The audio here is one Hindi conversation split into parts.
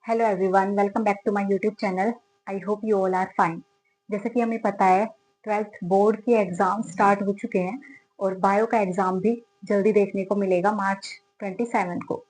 Hello everyone, welcome back to my YouTube channel. I hope you all are fine. जैसे कि हमें पता है, 12th बोर्ड के एग्जाम स्टार्ट हो चुके हैं और बायो का एग्जाम भी जल्दी देखने को मिलेगा मार्च 27 को।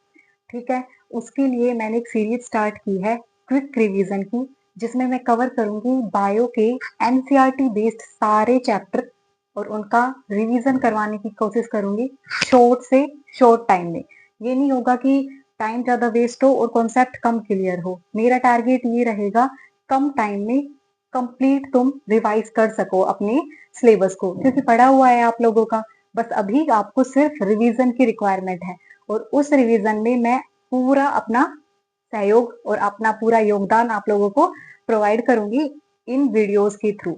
ठीक है, उसके लिए मैंने एक सीरीज स्टार्ट की है क्विक रिवीजन की, जिसमें मैं कवर करूंगी बायो के एनसीईआरटी बेस्ड सारे चैप्टर और उनका रिवीजन करवाने की कोशिश करूंगी शॉर्ट से शॉर्ट टाइम में। ये नहीं होगा कि टाइम ज्यादा वेस्ट हो और कॉन्सेप्ट कम क्लियर हो। मेरा टारगेट ये रहेगा कम टाइम में कंप्लीट तुम रिवाइज कर सको अपने सिलेबस को, क्योंकि पढ़ा हुआ है आप लोगों का। बस अभी आपको सिर्फ रिवीजन की रिक्वायरमेंट है और उस रिवीजन में मैं पूरा अपना सहयोग और अपना पूरा योगदान आप लोगों को प्रोवाइड करूंगी इन वीडियोस के थ्रू।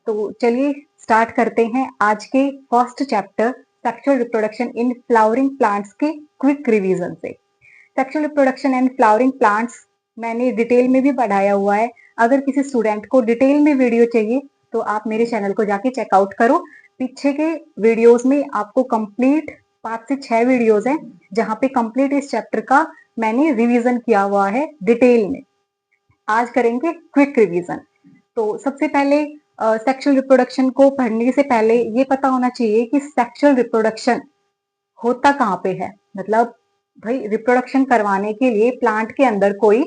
तो चलिए स्टार्ट करते हैं आज के first chapter sexual reproduction in flowering plants के क्विक रिवीजन से। Sexual reproduction and flowering plants मैंने डिटेल में भी पढ़ाया हुआ है। अगर किसी स्टूडेंट को डिटेल में वीडियो चाहिए तो आप मेरे चैनल को जाके चेकआउट करो। पीछे के वीडियोस में आपको कंप्लीट 5 से 6 वीडियोस हैं जहां पे कंप्लीट इस चैप्टर का मैंने रिवीजन किया हुआ है डिटेल में। आज करेंगे क्विक रिवीजन। तो सबसे पहले सेक्सुअल रिप्रोडक्शन को पढ़ने से पहले ये पता होना चाहिए कि सेक्सुअल रिप्रोडक्शन होता कहाँ पे है। मतलब भाई, रिप्रोडक्शन करवाने के लिए प्लांट के अंदर कोई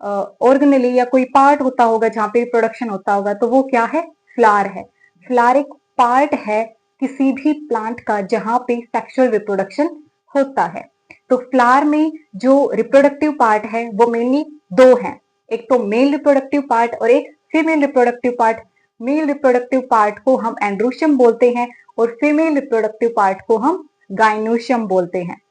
ऑर्गेनेली या कोई पार्ट होता होगा जहाँ पे रिप्रोडक्शन होता होगा, तो वो क्या है? फ्लावर है। फ्लावर एक पार्ट है किसी भी प्लांट का जहाँ पे सेक्सुअल रिप्रोडक्शन होता है। तो फ्लावर में जो रिप्रोडक्टिव पार्ट है वो मेनली दो हैं, एक तो मेल रिप्रोडक्टिव पार्ट और एक female reproductive part. Male reproductive part को हम एंड्रोशियम बोलते हैं और फीमेल रिप्रोडक्टिव पार्ट को हम गाइनोशियम बोलते हैं।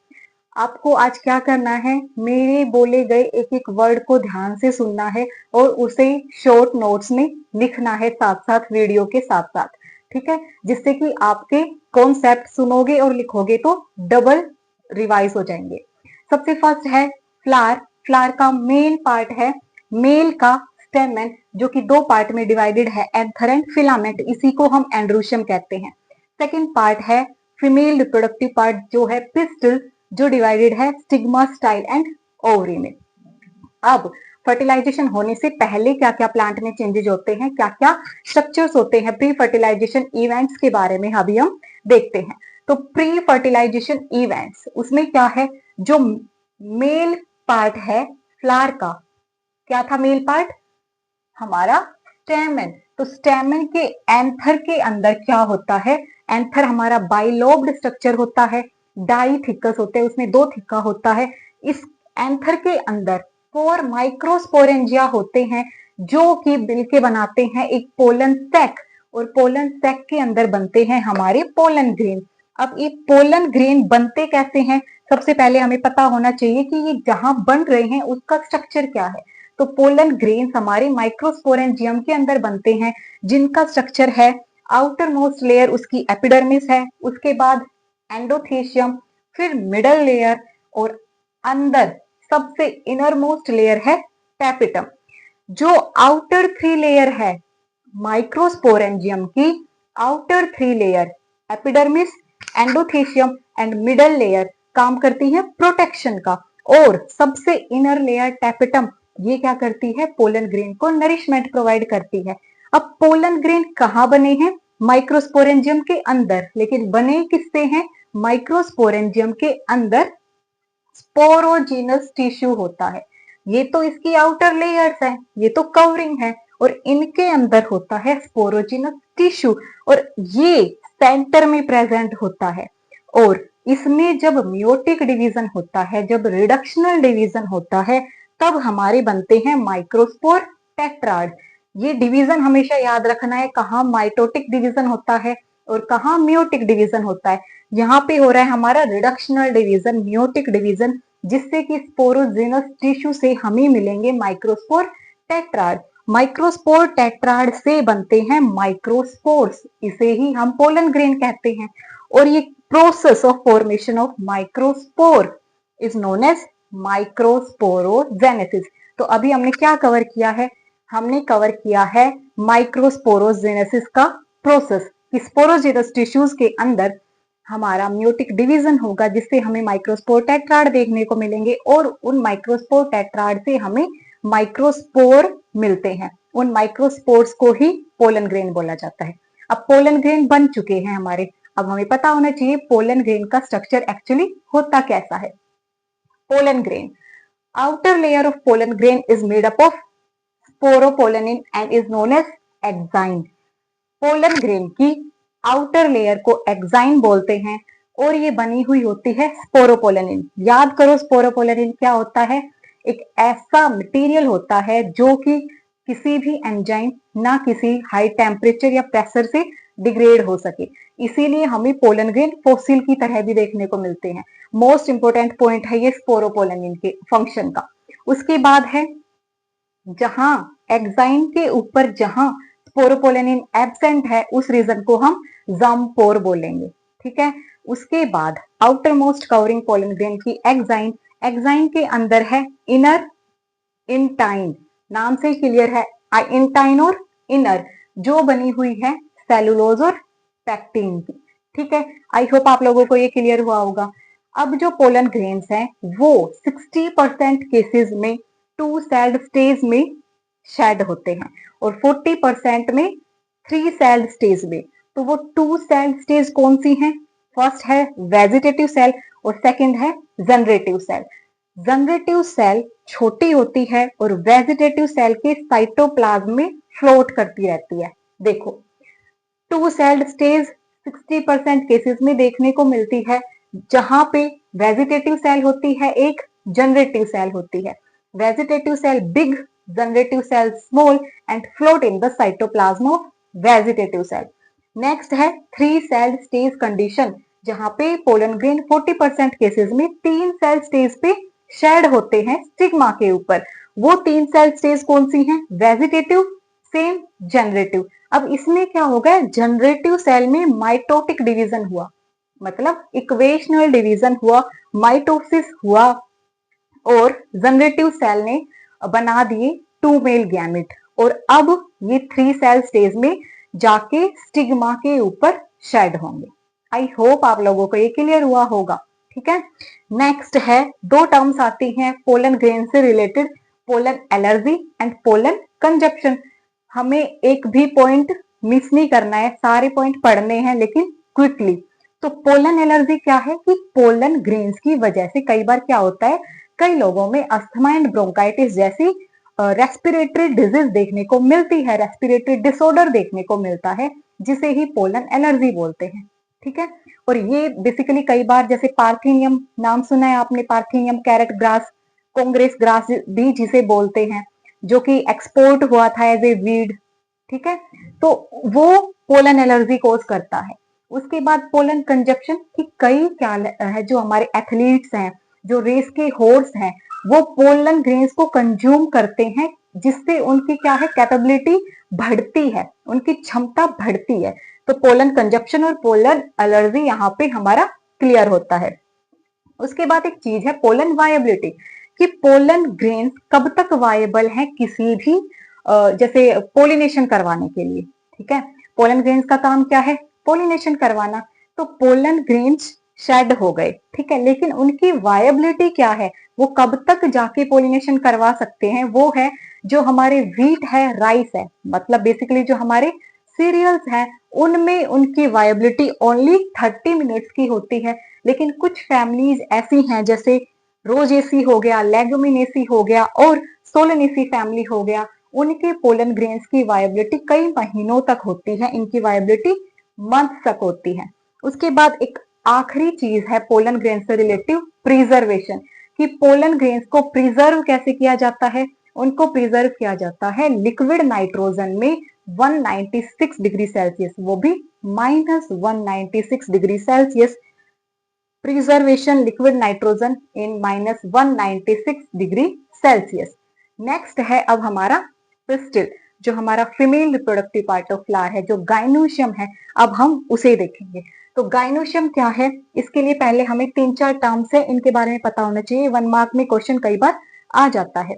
आपको आज क्या करना है, मेरे बोले गए एक एक वर्ड को ध्यान से सुनना है और उसे शॉर्ट नोट्स में लिखना है साथ साथ वीडियो के साथ साथ। ठीक है, जिससे कि आपके कॉन्सेप्ट सुनोगे और लिखोगे तो डबल रिवाइज हो जाएंगे। सबसे फर्स्ट है फ्लावर। फ्लावर का मेन पार्ट है मेल का स्टेमेन, जो कि दो पार्ट में डिवाइडेड है, एंथर एंड फिलामेंट। इसी को हम एंड्रोशियम कहते हैं। सेकेंड पार्ट है फीमेल रिप्रोडक्टिव पार्ट, जो है पिस्टल, जो डिवाइडेड है स्टिग्मा, स्टाइल एंड ओवरी में। अब फर्टिलाइजेशन होने से पहले क्या क्या प्लांट में चेंजेस होते हैं, क्या क्या स्ट्रक्चर्स होते हैं, प्री फर्टिलाइजेशन इवेंट्स के बारे में अभी हम देखते हैं। तो प्री फर्टिलाइजेशन इवेंट्स, उसमें क्या है, जो मेल पार्ट है फ्लावर का, क्या था मेल पार्ट? हमारा स्टेमन। तो स्टेमन के एंथर के अंदर क्या होता है? एंथर हमारा बाइलोब्ड स्ट्रक्चर होता है, डाई थिकस होते हैं, उसमें दो थिक्का होता है। इस एंथर के अंदर 4 माइक्रोस्पोरेंजिया होते हैं, जो कि मिलके बनाते हैं एक पोलन सैक, और पोलन सैक के अंदर बनते हैं हमारे पोलन ग्रेन। अब ये पोलन ग्रेन बनते कैसे हैं? सबसे पहले हमें पता होना चाहिए कि ये जहां बन रहे हैं उसका स्ट्रक्चर क्या है। तो पोलन ग्रेन्स हमारे माइक्रोस्पोरेंजियम के अंदर बनते हैं, जिनका स्ट्रक्चर है आउटर मोस्ट लेयर उसकी एपिडर्मिस है, उसके बाद एंडोथेशियम, फिर मिडल लेयर, और अंदर सबसे इनर मोस्ट लेयर है टैपिटम। जो आउटर 3 लेयर है माइक्रोस्पोरेंजियम की, outer 3 layer epidermis, endothecium and middle layer काम करती है प्रोटेक्शन का, और सबसे इनर लेयर टैपिटम ये क्या करती है? पोलन ग्रेन को नरिशमेंट प्रोवाइड करती है। अब पोलन ग्रेन कहाँ बने हैं? माइक्रोस्पोरेंजियम के अंदर। लेकिन बने किससे हैं? माइक्रोस्पोरेंजियम के अंदर स्पोरोजिनस टिश्यू होता है। ये तो इसकी आउटर लेयर्स है, ये तो कवरिंग है, और इनके अंदर होता है स्पोरोजिनस टिश्यू, और ये सेंटर में प्रेजेंट होता है। और इसमें जब मियोटिक डिवीजन होता है, जब रिडक्शनल डिवीजन होता है, तब हमारे बनते हैं माइक्रोस्पोर टेट्राड। ये डिवीजन हमेशा याद रखना है, कहाँ माइटोटिक डिवीजन होता है और कहाँ मियोटिक डिवीजन होता है। यहाँ पे हो रहा है हमारा रिडक्शनल डिवीजन, मियोटिक डिवीजन, जिससे कि स्पोरोजिनस टिश्यू से हमें मिलेंगे माइक्रोस्पोर टेट्राड। माइक्रोस्पोर टेट्राड से बनते हैं माइक्रोस्पोर्स, इसे ही हम पोलन ग्रेन कहते हैं। और ये process of formation of microspore is known as microsporogenesis. तो अभी हमने क्या कवर किया है? हमने कवर किया है माइक्रोस्पोरोजेनेसिस का प्रोसेस, कि स्पोरोजिनस टिश्यूज के अंदर हमारा म्यूटिक डिवीजन होगा, जिससे हमें माइक्रोस्पोर टेट्राड देखने को मिलेंगे और उन माइक्रोस्पोर टेट्राड से हमें माइक्रोस्पोर मिलते हैं। उन माइक्रोस्पोर्स को ही पोलन ग्रेन बोला जाता है। अब पोलन ग्रेन बन चुके हैं हमारे, अब हमें पता होना चाहिए पोलन ग्रेन का स्ट्रक्चर एक्चुअली होता कैसा है। Pollen grain, outer layer of pollen grain is made up of sporopollenin and is known as exine। Pollen grain की आउटर लेयर को एक्साइन बोलते हैं और ये बनी हुई होती है स्पोरोपोलेनिन। याद करो स्पोरोपोलेनिन क्या होता है, एक ऐसा मटेरियल होता है जो कि किसी भी एंजाइम ना किसी हाई टेम्परेचर या प्रेशर से डिग्रेड हो सके, इसीलिए हमें पोलन ग्रेन फोसिल की तरह भी देखने को मिलते हैं। मोस्ट इंपोर्टेंट पॉइंट है ये स्पोरोपोलेनिन के फंक्शन का। उसके बाद है जहां एक्साइन के ऊपर जहां स्पोरोपोलेनिन एब्सेंट है उस रीजन को हम जामपोर बोलेंगे, ठीक है। उसके बाद outer most covering pollen grain की एक्साइन, एक्साइन के अंदर है इनर इंटाइन, नाम से क्लियर है इंटाइन और इनर, जो बनी हुई है सेलुलोज और पैक्टिन की, ठीक है। आई होप आप लोगों को ये क्लियर हुआ होगा। अब जो पोलन ग्रेन्स हैं वो 60% केसेस में टू सेल्ड स्टेज में शेड होते हैं और 40% में थ्री सेल्ड स्टेज में। तो वो टू सेल्ड स्टेज कौन सी हैं? फर्स्ट है वेजिटेटिव सेल और सेकंड है जनरेटिव सेल। जनरेटिव सेल छोटी होती है और वेजिटेटिव सेल के साइटोप्लाज्म में फ्लोट करती रहती है। देखो, टू सेल्ड स्टेज 60% केसेस में देखने को मिलती है, जहां पे वेजिटेटिव सेल होती है, एक जनरेटिव सेल होती है। Vegetative cell big, generative cell small and float in the cytoplasm of vegetative cell. Next है थ्री सेल स्टेज कंडीशन, जहां पे पोलन ग्रेन 40% केसेस में तीन सेल स्टेज पे शेड होते हैं स्टिग्मा के ऊपर। वो तीन सेल स्टेज कौन सी हैं? Vegetative, same, generative. अब इसमें क्या होगा, जनरेटिव सेल में माइटोटिक डिवीजन हुआ, मतलब इक्वेशनल डिवीजन हुआ, माइटोसिस हुआ और जनरेटिव सेल ने बना दिए टू मेल गैमेट और अब ये थ्री सेल स्टेज में जाके स्टिग्मा के ऊपर शेड होंगे। आई होप आप लोगों को ये क्लियर हुआ होगा, ठीक है। नेक्स्ट है, दो टर्म्स आती हैं पोलन ग्रेन से related, pollen allergy and pollen consumption. हमें एक भी पॉइंट मिस नहीं करना है, सारे पॉइंट पढ़ने हैं लेकिन क्विकली। तो पोलन एलर्जी क्या है कि पोलन ग्रेन्स की वजह से कई बार क्या होता है, कई लोगों में अस्थमा एंड ब्रोंकाइटिस जैसी रेस्पिरेटरी डिजीज देखने को मिलती है, रेस्पिरेटरी डिसऑर्डर देखने को मिलता है, जिसे ही पोलन एलर्जी बोलते हैं, ठीक है। और ये बेसिकली कई बार, जैसे पार्थिनियम नाम सुना है आपने, पार्थिनियम कैरेट ग्रास, कांग्रेस ग्रास भी जिसे बोलते हैं, जो कि एक्सपोर्ट हुआ था एज ए वीड, ठीक है। तो वो पोलन एलर्जी कोज करता है। उसके बाद पोलन कंजप्शन की कई क्या है, जो हमारे एथलीट्स हैं, जो रेस के हॉर्स हैं, वो पोलन ग्रेन्स को कंज्यूम करते हैं, जिससे उनकी क्या है, कैपेबिलिटी बढ़ती है, उनकी क्षमता बढ़ती है। तो पोलन कंजप्शन और पोलन एलर्जी यहाँ पे हमारा क्लियर होता है। उसके बाद एक चीज है पोलन वायबिलिटी, कि पोलन ग्रेन्स कब तक वायबल है किसी भी जैसे पोलिनेशन करवाने के लिए, ठीक है। पोलन ग्रेन्स का काम क्या है, पोलिनेशन करवाना। तो पोलन ग्रेन्स शेड हो गए, ठीक है, लेकिन उनकी वायबिलिटी क्या है, वो कब तक जाके पोलिनेशन करवा सकते हैं, वो है जो हमारे व्हीट है, राइस है, मतलब बेसिकली जो हमारे सीरियल्स हैं, उनमें उनकी वायबिलिटी ओनली 30 मिनट्स की होती है। लेकिन कुछ फैमिलीज ऐसी हैं, जैसे रोजेसी हो गया, लेगुमिनेसी हो गया और सोलेनेसी फैमिली हो गया, उनके पोलन ग्रेन्स की वायबिलिटी कई महीनों तक होती है, इनकी वायबिलिटी मंथ तक होती है। उसके बाद एक आखिरी चीज है पोलन ग्रेन्स से रिलेटिव, प्रिजर्वेशन, कि पोलन ग्रेन्स को प्रिजर्व कैसे किया जाता है। उनको प्रिजर्व किया जाता है लिक्विड नाइट्रोजन में 196 डिग्री सेल्सियस, वो भी -196 degree Celsius. Preservation liquid nitrogen in -196 degree Celsius. Next है अब हमारा पिस्टिल, जो हमारा female reproductive part of flower है, जो गाइनोशियम है, अब हम उसे देखेंगे। तो गाइनोशियम क्या है, इसके लिए पहले हमें 3-4 टर्म्स है, इनके बारे में पता होना चाहिए, 1 मार्क में क्वेश्चन कई बार आ जाता है।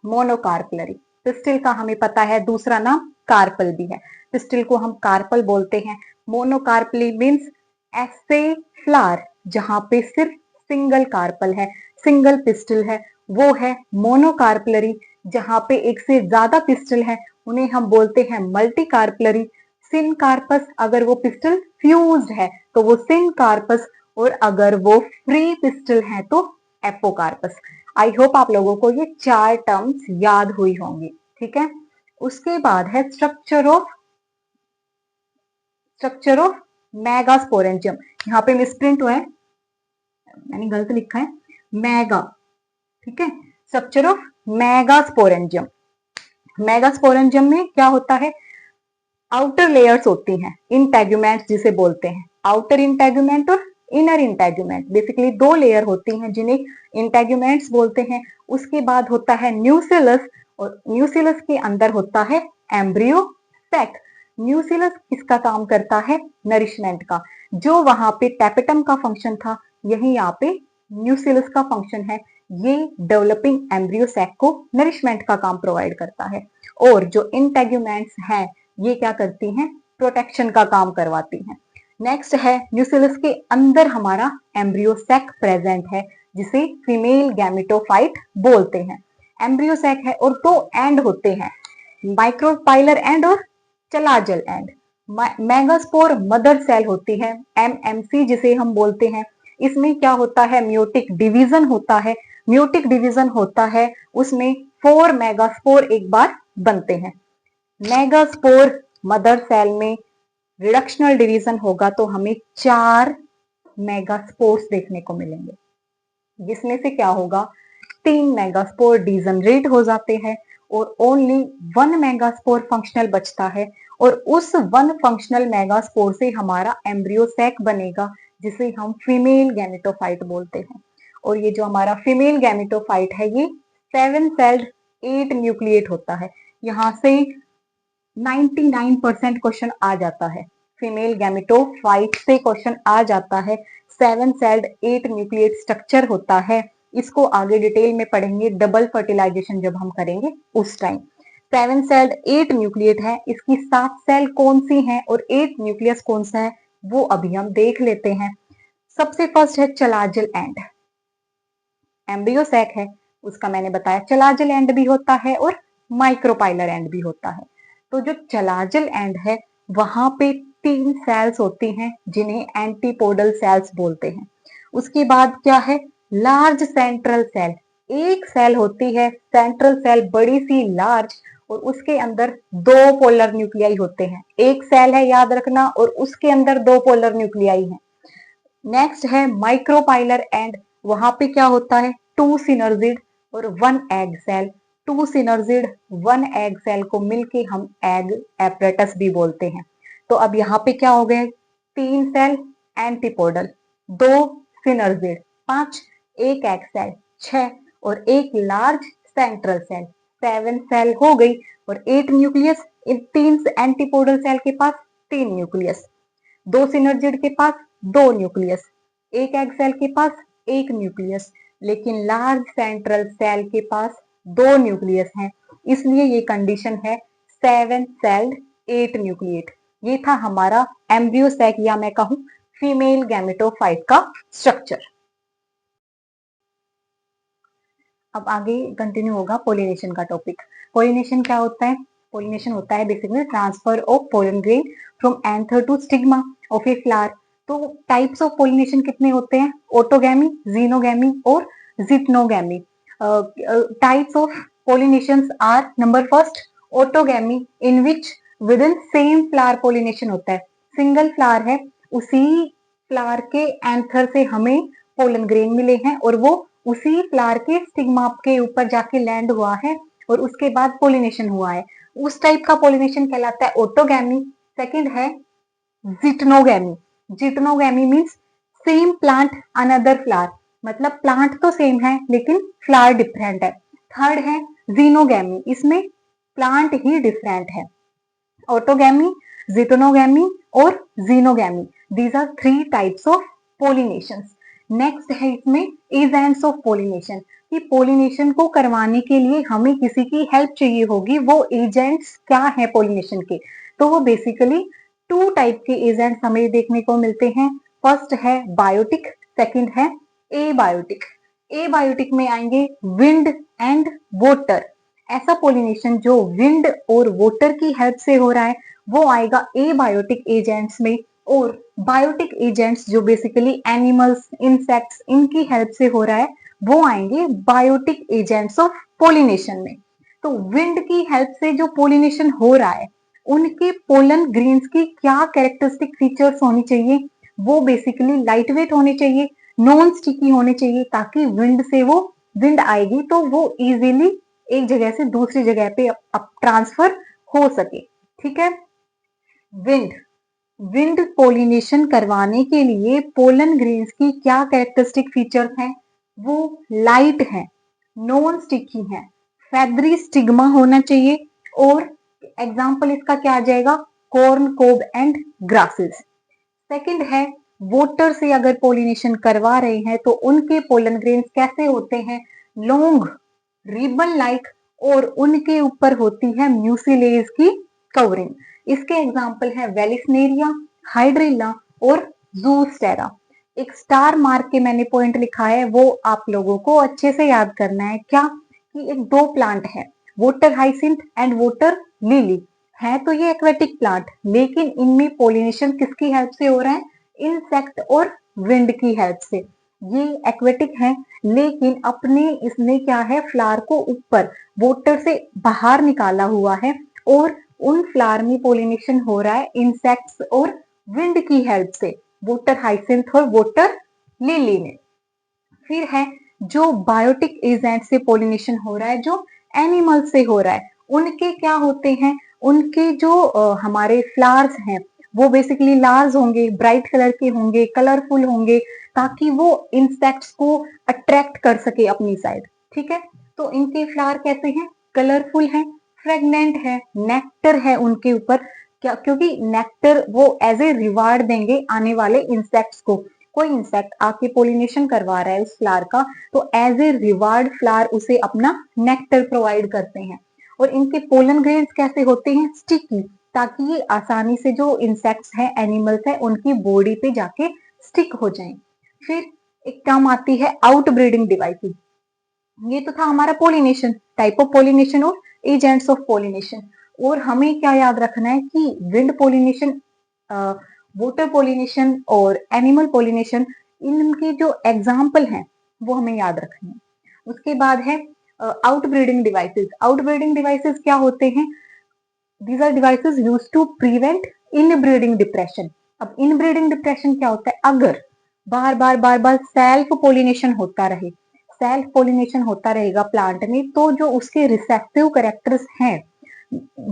मोनोकार्पलरी, पिस्टिल का हमें पता है दूसरा नाम कार्पल भी है, पिस्टिल को हम कार्पल बोलते हैं। मोनोकार्पली मीन्स ऐसे फ्लावर जहां पे सिर्फ सिंगल कार्पल है, सिंगल पिस्टल है, वो है मोनोकार्पलरी। जहां पे एक से ज्यादा पिस्टल है उन्हें हम बोलते हैं मल्टीकार्पलरी। सिनकार्पस अगर वो पिस्टल फ्यूज्ड है तो वो सिनकार्पस, और अगर वो फ्री पिस्टल है तो एपोकार्पस। आई होप आप लोगों को ये 4 टर्म्स याद हुई होंगी, ठीक है। उसके बाद है स्ट्रक्चर ऑफ मेगास्पोरेंजियम। यहाँ पे मिसप्रिंट हुआ है, मैंने गलत लिखा है मेगा, ठीक है। Structure of megasporangium. मेगास्पोरेंजियम में क्या होता है, आउटर लेयर्स होती हैं, इंटेगुमेंट जिसे बोलते हैं, आउटर इंटेगुमेंट और इनर इंटेगुमेंट। बेसिकली 2 लेयर होती हैं जिन्हें इंटेगुमेंट्स बोलते हैं। उसके बाद होता है न्यूसिलस, और न्यूसिलस के अंदर होता है एम्ब्रियो सैक। न्यूसिलस किसका काम करता है, नरिशमेंट का। जो वहां पे टैपेटम का फंक्शन था, यही यहाँ पे न्यूसिलस का फंक्शन है। ये डेवलपिंग एम्ब्रियो सैक को नरिशमेंट का काम प्रोवाइड करता है। और जो इंटेगुमेंट्स हैं ये क्या करती हैं, प्रोटेक्शन का काम करवाती हैं। नेक्स्ट है न्यूसिलस के अंदर हमारा एम्ब्रियो सैक प्रेजेंट है, जिसे फीमेल गैमेटोफाइट बोलते हैं। एम्ब्रियो सैक है और 2 एंड होते हैं, माइक्रोपाइलर एंड और chalazal end. Megaspore mother cell होती है, एमएमसी जिसे हम बोलते हैं। इसमें क्या होता है, म्यूटिक डिवीजन होता है। म्यूटिक डिवीजन होता है, उसमें 4 मेगास्पोर एक बार बनते हैं। मेगास्पोर मदर सेल में रिडक्शनल डिवीजन होगा तो हमें 4 मेगास्पोर्स देखने को मिलेंगे, जिसमें से क्या होगा, 3 मेगास्पोर डिजनरेट हो जाते हैं और ओनली 1 मेगास्पोर फंक्शनल बचता है। और उस 1 फंक्शनल मेगास्पोर से हमारा एम्ब्रियो सैक बनेगा, जिसे हम फीमेल गैमेटोफाइट बोलते हैं। और ये जो हमारा फीमेल गैमेटोफाइट है ये 7 सेल्ड 8 न्यूक्लिएट होता है। यहाँ से 99% क्वेश्चन आ जाता है, फीमेल गैमेटोफाइट से क्वेश्चन आ जाता है। 7 सेल्ड 8 न्यूक्लिएट स्ट्रक्चर होता है। इसको आगे डिटेल में पढ़ेंगे डबल फर्टिलाइजेशन जब हम करेंगे उस टाइम। 7 सेल्ड 8 न्यूक्लिएट है, इसकी 7 सेल कौन सी हैं और 8 न्यूक्लियस कौन सा है वो अभी हम देख लेते हैं। सबसे फर्स्ट है चलाजल एंड। एम्ब्रियो सैक है, उसका मैंने बताया चलाजल एंड भी होता है और माइक्रोपाइलर एंड भी होता है। तो जो चलाजल एंड है वहां पे 3 सेल्स होती हैं जिन्हें एंटीपोडल सेल्स बोलते हैं। उसके बाद क्या है, लार्ज सेंट्रल सेल। एक सेल होती है सेंट्रल सेल, बड़ी सी लार्ज, और उसके अंदर 2 पोलर न्यूक्लियाई होते हैं। एक सेल है याद रखना, और उसके अंदर 2 पोलर न्यूक्लियाई हैं। नेक्स्ट है माइक्रोपाइलर एंड। वहां पे क्या होता है, 2 सिनर्जिड और 1 egg cell. 2 synergid 1 egg cell को मिलके हम एग एपरेटस भी बोलते हैं। तो अब यहाँ पे क्या हो गए, 3 cell antipodal, 2 synergid 5, 1 egg cell 6, और 1 लार्ज सेंट्रल सेल 7 सेल हो गई, और 8 न्यूक्लियस। इन 3 एंटीपोडल सेल के पास 3 न्यूक्लियस, 2 सिनर्जिड के पास 2 न्यूक्लियस, 1 एग सेल के पास 1 न्यूक्लियस, लेकिन लार्ज सेंट्रल सेल के पास 2 न्यूक्लियस हैं। इसलिए ये कंडीशन है 7 सेल्ड 8 न्यूक्लिएट। ये था हमारा एम्ब्रियो सैक, या मैं कहूं फीमेल गैमेटोफाइट का स्ट्रक्चर। अब आगे कंटिन्यू होगा पोलिनेशन का टॉपिक। पोलिनेशन क्या होता है, पोलिनेशन होता है basically transfer of pollen grain from anther to stigma of a flower. तो टाइप्स ऑफ पोलिनेशन कितने होते हैं, ऑटोगैमी, जीनोगैमी और geitonogamy. Types of pollinations are, number first autogamy, in which within same flower pollination होता है। सिंगल फ्लावर है, उसी फ्लावर के एंथर से हमें पोलन ग्रेन मिले हैं और वो उसी फ्लावर के स्टिग्मा के ऊपर जाके लैंड हुआ है और उसके बाद पोलिनेशन हुआ है। उस टाइप का पोलिनेशन कहलाता है ऑटोगैमी। सेकंड है geitonogamy. Geitonogamy means same plant another flower, मतलब प्लांट तो सेम है लेकिन फ्लावर डिफरेंट है। थर्ड है जीनोगैमी, इसमें प्लांट ही डिफरेंट है। ऑटोगैमी, जिटनोगैमी और xenogamy, these are 3 types of pollination. Next है इसमें एजेंट्स ऑफ पोलिनेशन, कि पोलिनेशन को करवाने के लिए हमें किसी की हेल्प चाहिए होगी। वो एजेंट्स क्या है पोलिनेशन के, तो वो बेसिकली 2 टाइप के एजेंट्स हमें देखने को मिलते हैं। फर्स्ट है बायोटिक, सेकंड है एबायोटिक। एबायोटिक में आएंगे विंड एंड वोटर। ऐसा पोलिनेशन जो विंड और वोटर की हेल्प से हो रहा है वो आएगा एबायोटिक एजेंट्स में, और बायोटिक एजेंट्स जो बेसिकली एनिमल्स, इंसेक्ट्स, इनकी हेल्प से हो रहा है वो आएंगे बायोटिक एजेंट्स ऑफ पोलिनेशन में। तो विंड की हेल्प से जो पोलिनेशन हो रहा है उनके पोलन ग्रेन्स की क्या कैरेक्टरिस्टिक फीचर्स होनी चाहिए, वो बेसिकली लाइट वेट होने चाहिए, नॉन स्टिकी होने चाहिए, ताकि विंड से वो विंड आएगी तो वो इजीली एक जगह से दूसरी जगह पे ट्रांसफर हो सके। ठीक है। विंड विंड पोलिनेशन करवाने के लिए पोलन ग्रेन्स की क्या कैरेक्टरिस्टिक फीचर्स हैं, वो लाइट है, नॉन स्टिकी है, फेदरी स्टिग्मा होना चाहिए, और एग्जाम्पल इसका क्या आ जाएगा, कॉर्न कोब एंड ग्रासेस। सेकंड है वोटर से अगर पोलिनेशन करवा रहे हैं तो उनके पोलन ग्रेन्स कैसे होते हैं, लॉन्ग, रिबन लाइक, और उनके ऊपर होती है म्यूसिलेज की कवरिंग। इसके एग्जाम्पल है वेलिस्नेरिया, हाइड्रिल्ला और जूस्टेरा। एक स्टार मार्क के मैंने पॉइंट लिखा है वो आप लोगों को अच्छे से याद करना है, क्या कि एक दो प्लांट है, voter hyacinth and voter lily है, तो ये एक्वेटिक प्लांट, लेकिन इनमें पोलिनेशन किसकी हेल्प से हो रहा है, इंसेक्ट और विंड की हेल्प से। ये एक्वेटिक है लेकिन अपने इसने क्या है, फ्लावर को ऊपर वोटर से बाहर निकाला हुआ है, और उन फ्लावर में पोलिनेशन हो रहा है इंसेक्ट्स और विंड की हेल्प से, वोटर हाइसिंथ और वोटर लिली में। फिर है जो बायोटिक एजेंट से पोलिनेशन हो रहा है, जो एनिमल से हो रहा है, उनके क्या होते हैं, उनके जो हमारे फ्लावर्स हैं वो बेसिकली लार्ज होंगे, ब्राइट कलर के होंगे, कलरफुल होंगे, ताकि वो इंसेक्ट्स को अट्रैक्ट कर सके अपनी साइड। ठीक है। तो इनके फ्लावर कैसे हैं, कलरफुल हैं, फ्रेगनेंट है, नेक्टर है उनके ऊपर, क्या, क्योंकि नेक्टर वो एज ए रिवार्ड देंगे आने वाले इंसेक्ट्स को। कोई इंसेक्ट आके पोलिनेशन करवा रहा है उस फ्लावर का, तो एज ए रिवार्ड फ्लावर उसे अपना नेक्टर प्रोवाइड करते हैं। और इनके पोलन ग्रेन्स कैसे होते हैं, स्टिकी, ताकि ये आसानी से जो इंसेक्ट्स हैं, एनिमल्स हैं, उनकी बॉडी पे जाके स्टिक हो जाएं। फिर एक टर्म आती है आउट ब्रीडिंग डिवाइसेस। ये तो था हमारा पोलिनेशन, टाइप ऑफ पोलिनेशन और एजेंट्स ऑफ पोलिनेशन। और हमें क्या याद रखना है कि विंड पोलिनेशन, वोटर पोलिनेशन और एनिमल पोलिनेशन, इनके जो एग्जाम्पल हैं वो हमें याद रखने हैं। उसके बाद है out breeding devices. Out breeding devices क्या होते हैं, these are devices used to prevent inbreeding depression। अब इनब्रीडिंग डिप्रेशन क्या होता है, अगर बार बार सेल्फ पोलिनेशन होता रहे, सेल्फ पोलिनेशन होता रहेगा प्लांट में, तो जो उसके रिसेसिव करेक्टर्स हैं,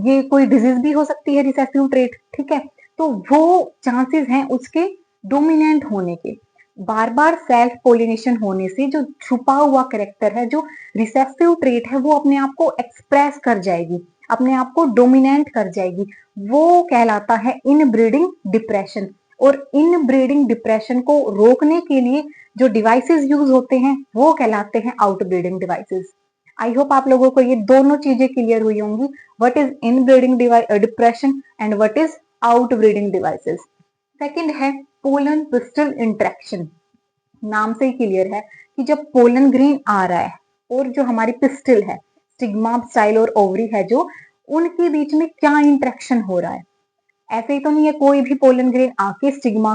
ये कोई डिजीज भी हो सकती है, रिसेसिव ट्रेट, ठीक है, तो वो चांसेस हैं उसके डोमिनेंट होने के। बार बार सेल्फ पोलिनेशन होने से जो छुपा हुआ करेक्टर है, जो रिसेसिव ट्रेट है, वो अपने आप को एक्सप्रेस कर जाएगी, अपने आप को डोमिनेंट कर जाएगी, वो कहलाता है इनब्रीडिंग डिप्रेशन। और इनब्रीडिंग डिप्रेशन को रोकने के लिए जो डिवाइसेस यूज होते हैं वो कहलाते हैं आउटब्रीडिंग डिवाइसेस। आई होप आप लोगों को ये दोनों चीजें क्लियर हुई होंगी, what is inbreeding depression and what is outbreeding devices. Second है पोलन पिस्टल इंटरेक्शन। नाम से ही क्लियर है कि जब पोलन ग्रेन आ रहा है और जो हमारी पिस्टल है, स्टिग्मा, स्टाइल और ओवरी है, जो उनके बीच में क्या इंटरेक्शन हो रहा है। ऐसे ही तो नहीं है कोई भी पोलन ग्रेन आके स्टिग्मा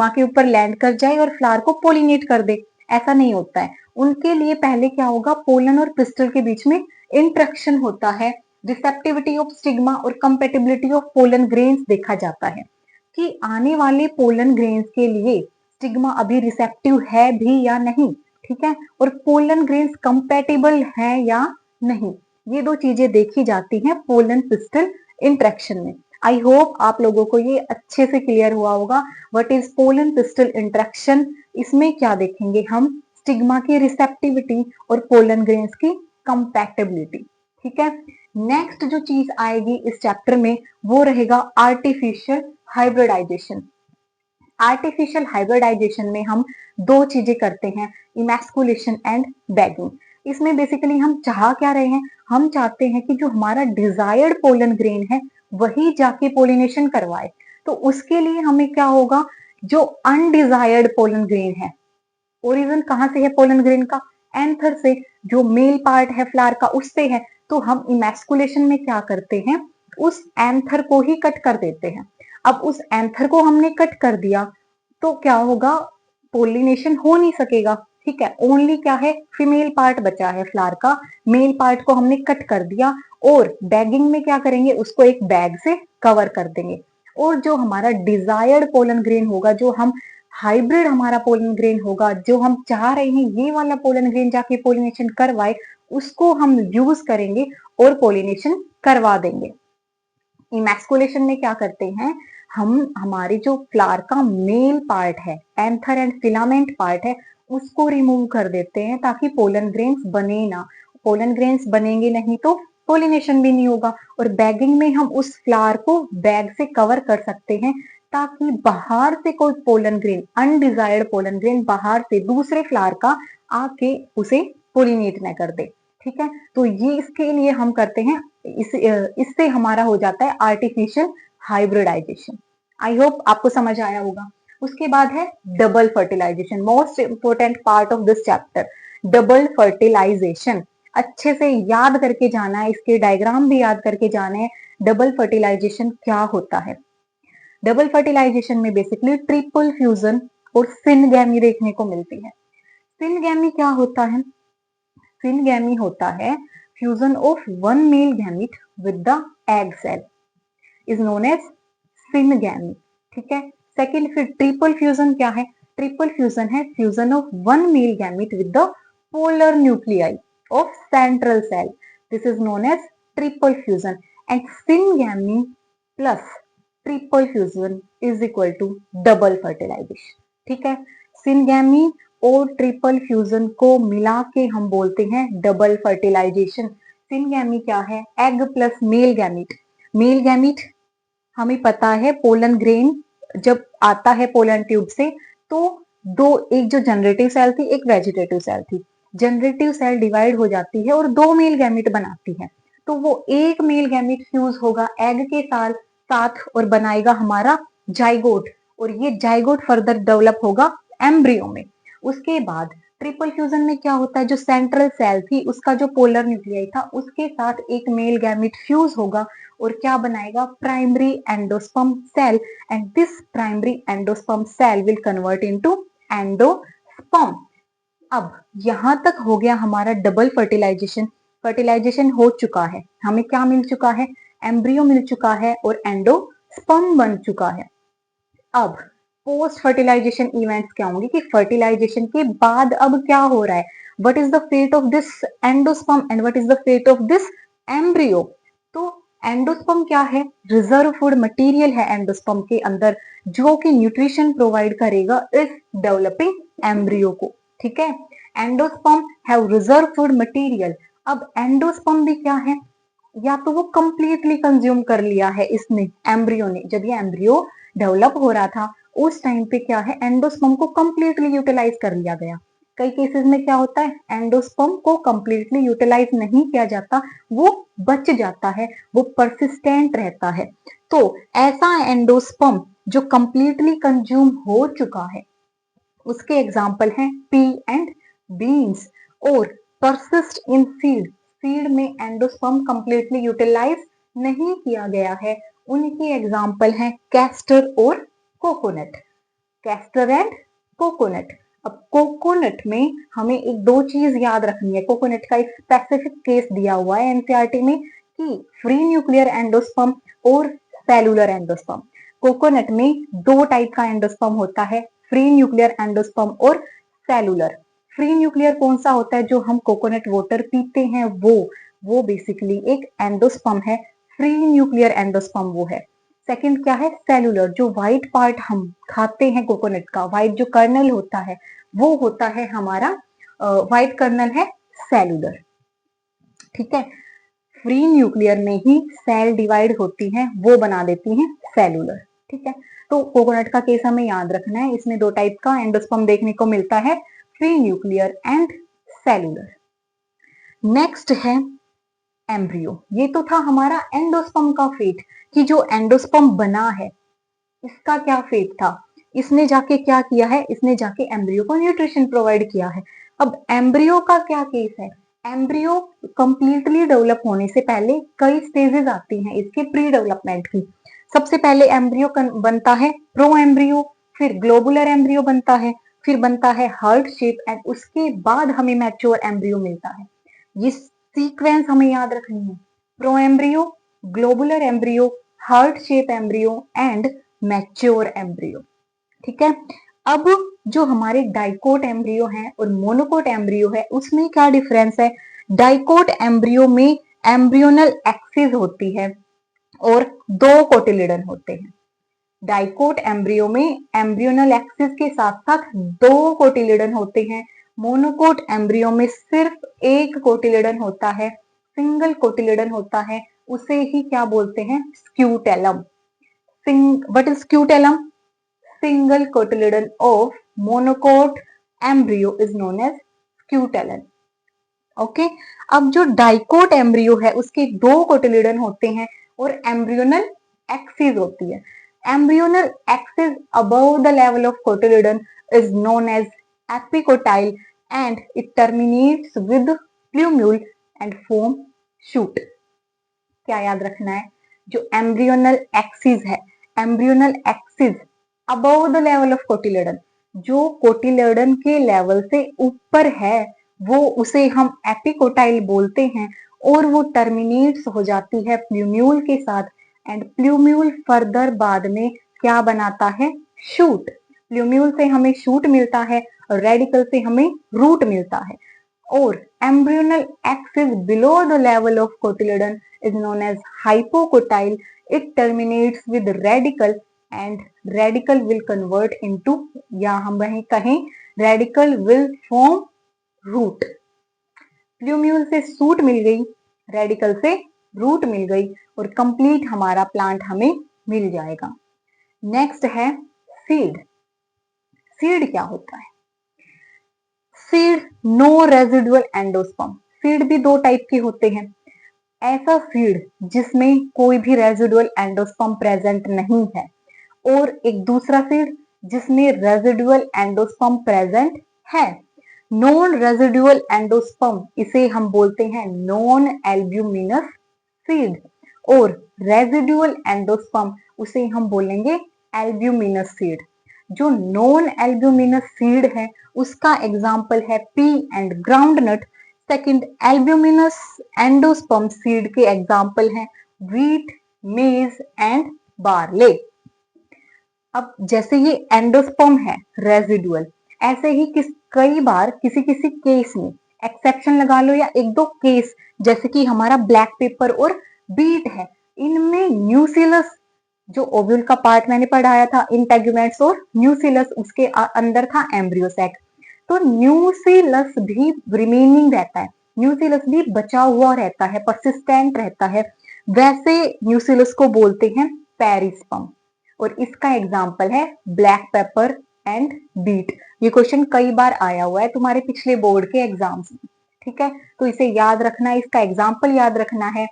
के ऊपर लैंड कर जाए और फ्लावर को पोलिनेट कर दे, ऐसा नहीं होता है। उनके लिए पहले क्या होगा, पोलन और पिस्टल के बीच में इंटरेक्शन होता है, रिसेप्टिविटी ऑफ स्टिग्मा और कंपेटिबिलिटी ऑफ पोलन ग्रेन्स देखा जाता है कि आने वाले पोलन ग्रेन्स के लिए स्टिग्मा अभी रिसेप्टिव है भी या नहीं, ठीक है, और पोलन ग्रेन्स कंपेटिबल है या नहीं, ये दो चीजें देखी जाती हैं पोलन पिस्टल इंटरेक्शन में। आई होप आप लोगों को ये अच्छे से क्लियर हुआ होगा what is pollen pistol interaction. इसमें क्या देखेंगे हम, स्टिग्मा की रिसेप्टिविटी और पोलन ग्रेन्स की कंपैटिबिलिटी। ठीक है। नेक्स्ट जो चीज आएगी इस चैप्टर में वो रहेगा आर्टिफिशियल हाइब्रिडाइजेशन। आर्टिफिशियल हाइब्रिडाइजेशन में हम दो चीजें करते हैं, इमैस्कुलेशन एंड बैगिंग। इसमें बेसिकली हम चाह क्या रहे हैं, हम चाहते हैं कि जो हमारा डिजायर्ड पोलन ग्रेन है वही जाके पोलिनेशन करवाए। तो उसके लिए हमें क्या होगा जो अनडिजायर्ड पोलन ग्रेन है, ओरिजिन कहाँ से है पोलन ग्रेन का? एंथर से। जो मेल पार्ट है फ्लावर का उससे है। तो हम इमैस्कुलेशन में क्या करते हैं, उस एंथर को ही कट कर देते हैं। अब उस एंथर को हमने कट कर दिया तो क्या होगा, पोलिनेशन हो नहीं सकेगा। ठीक है, ओनली क्या है, फीमेल पार्ट बचा है फ्लावर का, मेल पार्ट को हमने कट कर दिया और बैगिंग में क्या करेंगे, उसको एक बैग से कवर कर देंगे। और जो हमारा डिजायर्ड पोलन ग्रेन होगा, जो हम हाइब्रिड हमारा पोलन ग्रेन होगा, जो हम चाह रहे हैं ये वाला पोलन ग्रेन जाके पोलिनेशन करवाए, उसको हम यूज करेंगे और पोलिनेशन करवा देंगे। इमैस्कुलेशन में क्या करते हैं, हम हमारे जो फ्लावर का मेल पार्ट है, एंथर एंड फिलामेंट पार्ट है, उसको रिमूव कर देते हैं ताकि पोलन ग्रेन्स बने ना। पोलन ग्रेन्स बनेंगे नहीं तो पोलिनेशन भी नहीं होगा। और बैगिंग में हम उस फ्लावर को बैग से कवर कर सकते हैं ताकि बाहर से कोई pollen grain, undesired pollen grain बाहर से दूसरे फ्लावर का आके उसे पोलिनेट न कर दे। ठीक है, तो ये इसके लिए हम करते हैं, इससे हमारा हो जाता है आर्टिफिशियल हाइब्रिडाइजेशन। आई होप आपको समझ आया होगा। उसके बाद है double fertilisation, most important part of this chapter, double fertilisation. अच्छे से याद करके जाना है, इसके डायग्राम भी याद करके जाने हैं। डबल फर्टिलाइजेशन क्या होता है? डबल फर्टिलाइजेशन में बेसिकली ट्रिपल फ्यूजन और सिनगैमी देखने को मिलती है। सिनगैमी क्या होता है? सिनगैमी होता है fusion of one male gamete with the egg cell, is known as syngamy. ठीक है, सेकंड फिर ट्रिपल फ्यूजन क्या है? ट्रिपल फ्यूजन है fusion of one male gamete with the polar nuclei of central cell, this is known as triple fusion. And syngamy plus triple fusion is equal to double fertilisation. ठीक है, सिनगैमी और ट्रिपल फ्यूजन को मिला के हम बोलते हैं डबल फर्टिलाइजेशन। सिनगैमी क्या है? Egg plus male gamete. Male gamete हमें पता है, पोलन ग्रेन जब आता है पोलन ट्यूब से तो दो, एक जो जनरेटिव सेल थी, एक वेजिटेटिव सेल थी। जनरेटिव सेल डिवाइड हो जाती है और दो मेल गैमीट बनाती है। तो वो एक मेल गैमीट फ्यूज होगा एग के साथ और बनाएगा हमारा जाइगोट, और ये जाइगोट फर्दर डेवलप होगा एम्ब्रियो में। उसके बाद ट्रिपल फ्यूजन में क्या होता है, जो सेंट्रल सेल थी उसका जो पोलर न्यूक्लियाई था उसके साथ एक मेल गैमीट फ्यूज होगा और क्या बनाएगा, primary endosperm cell, and this primary endosperm cell will convert into endosperm. अब यहां तक हो गया हमारा डबल फर्टिलाइजेशन। फर्टिलाइजेशन हो चुका है, हमें क्या मिल चुका है, एम्ब्रियो मिल चुका है और एंडोस्पर्म बन चुका है। अब पोस्ट फर्टिलाइजेशन इवेंट्स क्या होंगे कि फर्टिलाइजेशन के बाद अब क्या हो रहा है, what is the fate of this endosperm and what is the fate of this embryo. तो एंडोस्पर्म क्या है, रिजर्व फूड मटेरियल है एंडोस्पर्म के अंदर, जो कि न्यूट्रिशन प्रोवाइड करेगा इस डेवलपिंग एम्ब्रियो को। ठीक है, endosperm have reserve food material. अब एंडोस्पर्म भी क्या है, या तो वो कंप्लीटली कंज्यूम कर लिया है इसने, एम्ब्रियो ने, जब ये एम्ब्रियो डेवलप हो रहा था उस टाइम पे क्या है, एंडोस्पर्म को कंप्लीटली यूटिलाइज कर लिया गया। कई केसेस में क्या होता है, एंडोस्पर्म को कंप्लीटली यूटिलाइज नहीं किया जाता, वो बच जाता है, वो परसिस्टेंट रहता है। तो ऐसा एंडोस्पर्म जो कंप्लीटली कंज्यूम हो चुका है उसके एग्जाम्पल हैं पी एंड बीन्स। और परसिस्ट इन सीड, सीड में एंडोस्पर्म कंप्लीटली यूटिलाइज नहीं किया गया है, उनकी एग्जाम्पल हैं कैस्टर और कोकोनट। Castor and coconut. अब कोकोनट में हमें एक दो चीज याद रखनी है, कोकोनट का एक स्पेसिफिक केस दिया हुआ है एनसीईआरटी में कि फ्री न्यूक्लियर एंडोस्पर्म और सेलुलर एंडोस्पर्म। कोकोनट में दो टाइप का एंडोस्पर्म होता है, फ्री न्यूक्लियर एंडोस्पर्म और सेलुलर। फ्री न्यूक्लियर कौन सा होता है, जो हम कोकोनट वाटर पीते हैं वो बेसिकली एक एंडोस्पर्म है, फ्री न्यूक्लियर एंडोस्पर्म वो है। सेकंड क्या है, सेलुलर, जो व्हाइट पार्ट हम खाते हैं कोकोनट का, व्हाइट जो कर्नल होता है वो होता है हमारा व्हाइट कर्नल है सेलुलर। ठीक है, फ्री न्यूक्लियर में ही सेल डिवाइड होती हैं, वो बना देती हैं सेलुलर। ठीक है, तो कोकोनट का केस हमें याद रखना है, इसमें दो टाइप का एंडोस्पर्म देखने को मिलता है, free nuclear and cellular. Next है एम्ब्रियो। ये तो था हमारा एंडोस्पर्म का फेट कि जो एंडोस्पर्म बना है इसका क्या फेट था, इसने जाके क्या किया है, इसने जाके एम्ब्रियो को न्यूट्रिशन प्रोवाइड किया है। अब एम्ब्रियो का क्या केस है, एम्ब्रियो कंप्लीटली डेवलप होने से पहले कई स्टेजेस आती हैं इसके प्री डेवलपमेंट की। सबसे पहले एम्ब्रियो बनता है प्रो एम्ब्रियो, फिर ग्लोबुलर एम्ब्रियो बनता है, फिर बनता है हार्ट शेप, एंड उसके बाद हमें मैच्योर एम्ब्रियो मिलता है। ये सीक्वेंस हमें याद रखनी है, pro embryo, globular embryo, heart shape embryo and mature embryo. ठीक है। अब जो हमारे डाइकोट एम्ब्रियो है और मोनोकोट एम्ब्रियो है उसमें क्या डिफरेंस है, डाइकोट एम्ब्रियो में एम्ब्रियोनल एक्सिस होती है और 2 कोटिलिडन होते हैं। डाइकोट एम्ब्रियो में एम्ब्रियोनल एक्सिस के साथ साथ 2 कोटिलिडन होते हैं। मोनोकोट एम्ब्रियो में सिर्फ 1 कोटिलिडन होता है, सिंगल कोटिलिडन होता है, उसे ही क्या बोलते हैं, scutellum. What is scutellum? Single cotyledon of monocot embryo is known as scutellum. Okay. अब जो डाइकोट एम्ब्रियो है उसके 2 कोटिलिडन होते हैं और एम्ब्रियोनल एक्सिस होती है। Embryonal axis above the level of cotyledon is known as epicotyl and it terminates with plumule and form shoot. क्या याद रखना है, जो एम्ब्रियोनल एक्सिस है, embryonal axis above the level of cotyledon, जो कोटिलिडन के लेवल से ऊपर है वो उसे हम एपिकोटाइल बोलते हैं और वो टर्मिनेट्स हो जाती है प्लूम्यूल के साथ, एंड प्लूम्यूल फर्दर बाद में क्या बनाता है, शूट। प्लूम्यूल से हमें शूट मिलता है और रेडिकल से हमें रूट मिलता है। और embryonal axis below the level of cotyledon is known as hypocotyle. It terminates with radical and radical will convert into, या हम वहीं कहें radical will form root. Plumule से सूट मिल गई, रेडिकल से रूट मिल गई और कंप्लीट हमारा प्लांट हमें मिल जाएगा। नेक्स्ट है सीड। सीड क्या होता है? Seed no residual endosperm. Seed भी 2 टाइप के होते हैं, ऐसा सीड जिसमें कोई भी रेजिडुअल एंडोस्पर्म प्रेजेंट नहीं है, और एक दूसरा सीड जिसमें रेजिडुअल एंडोस्पर्म प्रेजेंट है। नॉन रेजिडुअल एंडोस्पर्म इसे हम बोलते हैं नॉन एल्ब्यूमिनस सीड, और रेजिडुअल एंडोस्पर्म उसे हम बोलेंगे एल्ब्यूमिनस सीड। जो नॉन एल्ब्यूमिनस सीड है उसका एग्जाम्पल है P and groundnut. Second, albuminous endosperm seed के एग्जाम्पल हैं व्हीट, मेज एंड बार्ले। अब जैसे ये एंडोस्पर्म है रेजिडुअल, ऐसे ही कई बार किसी किसी केस में एक्सेप्शन लगा लो या 1-2 केस, जैसे कि हमारा ब्लैक पेपर और बीट है, इनमें न्यूसिलस, जो ओव्यूल का पार्ट मैंने पढ़ाया था, इंटेगुमेंट्स और न्यूसिलस, उसके अंदर था एम्ब्रियो सैक, तो न्यूसिलस भी रिमेनिंग रहता है, न्यूसिलस भी बचा हुआ रहता है, परसिस्टेंट रहता है, वैसे न्यूसिलस को बोलते हैं पेरिस्पर्म। और इसका एग्जाम्पल है ब्लैक पेपर एंड बीट। ये क्वेश्चन कई बार आया हुआ है तुम्हारे पिछले बोर्ड के एग्जाम्स में, ठीक है, तो इसे याद रखना है, इसका एग्जाम्पल याद रखना है।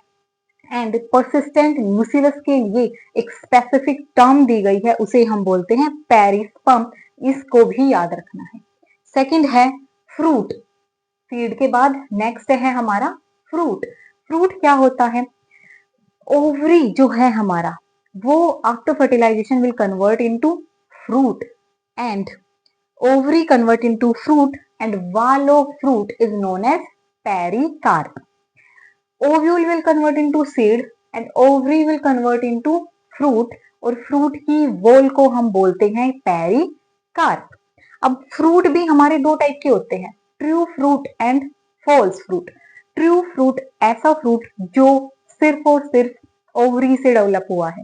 एंड परसिस्टेंट न्यूसिलस के लिए एक स्पेसिफिक टर्म दी गई है, उसे हम बोलते हैं पेरिस्पर्म, इसको भी याद रखना है। सेकंड है फ्रूट। सीड के बाद नेक्स्ट है हमारा फ्रूट। फ्रूट क्या होता है? ओवरी जो है हमारा वो after fertilisation will convert into fruit, and ovary convert into fruit and wall of fruit is known as pericarp. Ovule will convert into seed and ovary will convert into fruit और फ्रूट की वॉल को हम बोलते हैं पेरिकार्प। अब फ्रूट भी हमारे 2 टाइप के होते हैं, true fruit and false fruit. True fruit ऐसा फ्रूट जो सिर्फ और सिर्फ ओवरी से डेवलप हुआ है,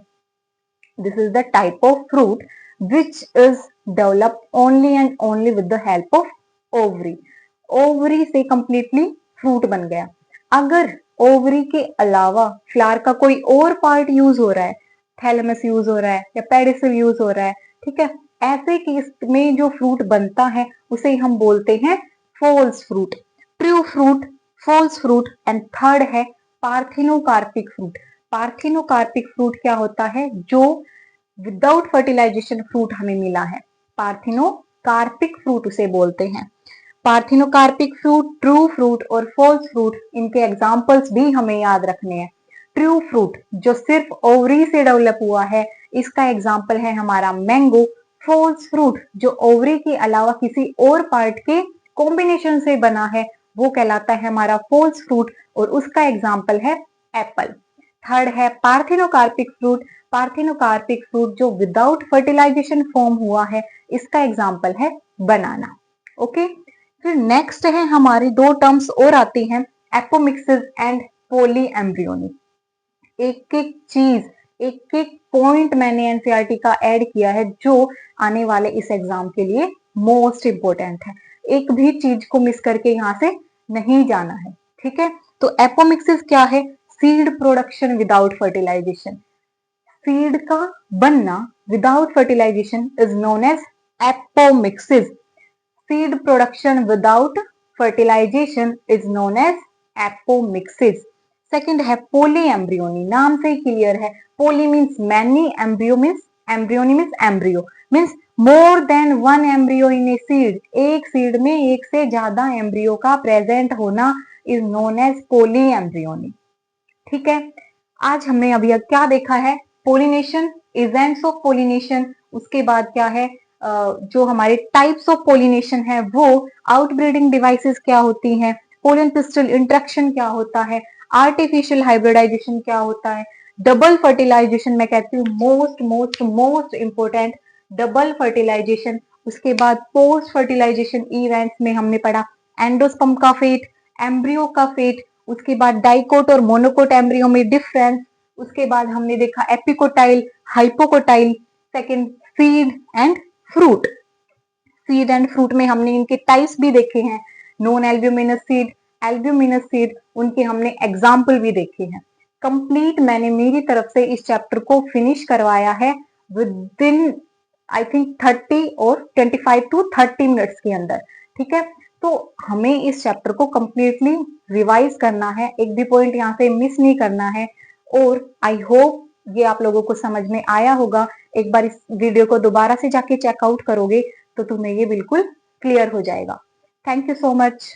this is the type of fruit which is developed only and only with the help of ovary. Ovary से कंप्लीटली फ्रूट बन गया। अगर ओवरी के अलावा फ्लावर का कोई और पार्ट यूज हो रहा है, थैलेमस यूज हो रहा है या पेडिसल यूज हो रहा है, ठीक है, ऐसे केस में जो फ्रूट बनता है उसे हम बोलते हैं false fruit. True fruit, false fruit and third है पार्थिनोकार्पिक फ्रूट। पार्थिनोकार्पिक फ्रूट क्या होता है? जो विदाउट फर्टिलाइजेशन फ्रूट हमें मिला है, पार्थिनोकार्पिक फ्रूट उसे बोलते हैं। पार्थिनोकार्पिक फ्रूट, ट्रू फ्रूट और फॉल्स फ्रूट, इनके एग्जाम्पल्स भी हमें याद रखने हैं। ट्रू फ्रूट जो सिर्फ ओवरी से डेवलप हुआ है, इसका एग्जाम्पल है हमारा मैंगो। फॉल्स फ्रूट जो ओवरी के अलावा किसी और पार्ट के कॉम्बिनेशन से बना है, वो कहलाता है हमारा फॉल्स फ्रूट और उसका एग्जाम्पल है एप्पल। थर्ड है पार्थिनोकार्पिक फ्रूट। पार्थिनोकार्पिक फ्रूट जो विदाउट फर्टिलाइजेशन फॉर्म हुआ है, इसका एग्जाम्पल है बनाना। ओके, फिर नेक्स्ट है हमारी दो टर्म्स और आती हैं, एपोमिक्सिस एंड पोली एम्ब्रियोनी। एक एक चीज, एक एक पॉइंट मैंने एनसीईआरटी का ऐड किया है जो आने वाले इस एग्जाम के लिए मोस्ट इंपोर्टेंट है। एक भी चीज को मिस करके यहाँ से नहीं जाना है, ठीक है। तो एपोमिक्सिस क्या है? Seed production without fertilisation. Seed का बनना without fertilisation is known as apomixis. Seed production without fertilisation is known as apomixis. Second है पोली एम्ब्रियोनी। नाम से ही क्लियर है, poly means many, embryo means embryony means embryo means more than one embryo in a seed. एक सीड में एक से ज्यादा एम्ब्रियो का प्रेजेंट होना is known as polyembryony, ठीक है। आज हमने अभी क्या देखा है? Pollination, events of pollination. उसके बाद क्या है, जो हमारे टाइप्स ऑफ पोलिनेशन है वो, आउटब्रीडिंग डिवाइसेस क्या होती हैं, पोलन पिस्टल इंट्रैक्शन क्या होता है, आर्टिफिशियल हाइब्रिडाइजेशन क्या होता है, डबल फर्टिलाइजेशन मैं कहती हूँ most most most important, double fertilisation. उसके बाद पोस्ट फर्टिलाइजेशन इवेंट्स में हमने पढ़ा एंडोस्पर्म का फेट, एम्ब्रियो का फेट, उसके बाद डाइकोट और मोनोकोट एम्ब्रियो में डिफरेंस, उसके बाद हमने देखा epicotyl, hypocotyl, second seed and fruit. Seed and fruit में हमने इनके टाइप्स भी देखे हैं, non albuminous seed, albuminous seed, उनके हमने एग्जाम्पल भी देखे हैं। कंप्लीट मैंने मेरी तरफ से इस चैप्टर को फिनिश करवाया है विद इन आई थिंक 30 और 25 टू 30 मिनट्स के अंदर, ठीक है। तो हमें इस चैप्टर को कंप्लीटली रिवाइज करना है, एक भी पॉइंट यहाँ से मिस नहीं करना है। और आई होप ये आप लोगों को समझ में आया होगा। एक बार इस वीडियो को दोबारा से जाके चेकआउट करोगे तो तुम्हें ये बिल्कुल क्लियर हो जाएगा। Thank you so much.